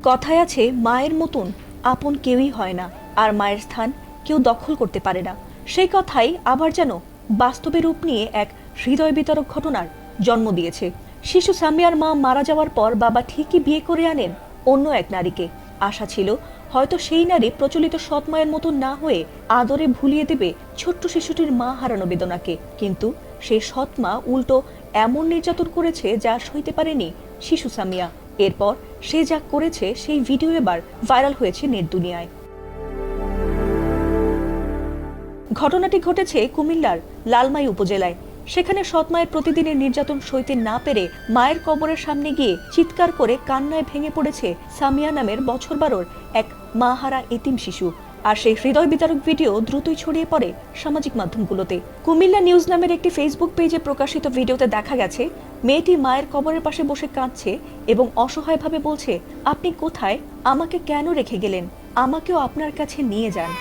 কথায় আছে মায়ের মতন আপন কেউই হয় না, আর মায়ের স্থান কেউ দখল করতে পারে না। সেই কথাই আবার যেন বাস্তবে রূপ নিয়ে এক হৃদয় বিতরক ঘটনার জন্ম দিয়েছে। শিশু সামিয়ার মা মারা যাওয়ার পর বাবা ঠিকই বিয়ে করে আনেন অন্য এক নারীকে। আশা ছিল হয়তো সেই নারী প্রচলিত সৎ মায়ের মতো না হয়ে আদরে ভুলিয়ে দেবে ছোট্ট শিশুটির মা হারানো বেদনাকে, কিন্তু সেই সৎ মা উল্টো এমন নির্যাতন করেছে যা সইতে পারেনি শিশু সামিয়া। এরপর সে যা করেছে সেই ভিডিও এবার ভাইরাল হয়েছে নেট দুনিয়ায়। ঘটনাটি ঘটেছে কুমিল্লার লালমাই উপজেলায়। সেখানে সৎ মায়ের প্রতিদিনের নির্যাতন সইতে না পেরে মায়ের কবরের সামনে গিয়ে চিৎকার করে কান্নায় ভেঙে পড়েছে সামিয়া নামের বছর 12-র এক মাহারা এতিম শিশু। আর সেই হৃদয় বিতারক ভিডিও দ্রুতই ছড়িয়ে পড়ে সামাজিক মাধ্যমগুলোতে। কুমিল্লা নিউজ নামের একটি ফেসবুক পেজে প্রকাশিত ভিডিওতে দেখা গেছে মেয়েটি মায়ের কবরের পাশে বসে কাঁদছে এবং অসহায়ভাবে বলছে, আপনি কোথায়, আমাকে কেন রেখে গেলেন, আমাকেও আপনার কাছে নিয়ে যান।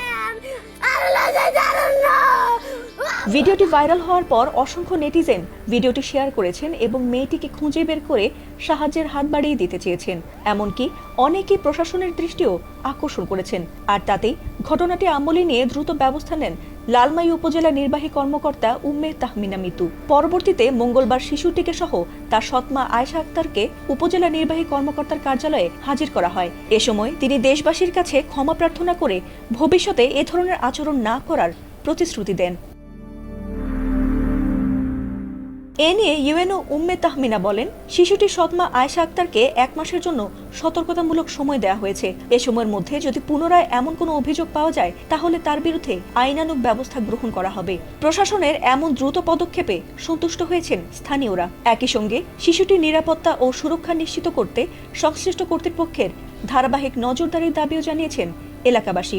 ভিডিওটি ভাইরাল হওয়ার পর অসংখ্য নেটিজেন ভিডিওটি শেয়ার করেছেন এবং মেয়েটিকে খুঁজে বের করে সাহায্যের হাত বাড়িয়ে দিতে চেয়েছেন। এমনকি অনেকেই প্রশাসনের দৃষ্টিও আকর্ষণ করেছেন। আর তাতেই ঘটনাটি আমলে নিয়ে দ্রুত ব্যবস্থা নেন লালমাই উপজেলা নির্বাহী কর্মকর্তা উম্মে তাহমিনা মিতু। পরবর্তীতে মঙ্গলবার শিশুটিকে সহ তার সৎমা আয়েশা আক্তারকে উপজেলা নির্বাহী কর্মকর্তার কার্যালয়ে হাজির করা হয়। এ সময় তিনি দেশবাসীর কাছে ক্ষমা প্রার্থনা করে ভবিষ্যতে এ ধরনের আচরণ না করার প্রতিশ্রুতি দেন। এ নিয়ে ইউএনও উম্মে তাহমিনা বলেন, শিশুটির সৎমা আয়েশা আক্তারকে 1 মাসের জন্য সতর্কতামূলক সময় দেওয়া হয়েছে। এ সময়ের মধ্যে যদি পুনরায় এমন কোনো অভিযোগ পাওয়া যায় তাহলে তার বিরুদ্ধে আইনানুগ ব্যবস্থা গ্রহণ করা হবে। প্রশাসনের এমন দ্রুত পদক্ষেপে সন্তুষ্ট হয়েছেন স্থানীয়রা। একই সঙ্গে শিশুটির নিরাপত্তা ও সুরক্ষা নিশ্চিত করতে সংশ্লিষ্ট কর্তৃপক্ষের ধারাবাহিক নজরদারির দাবিও জানিয়েছেন এলাকাবাসী।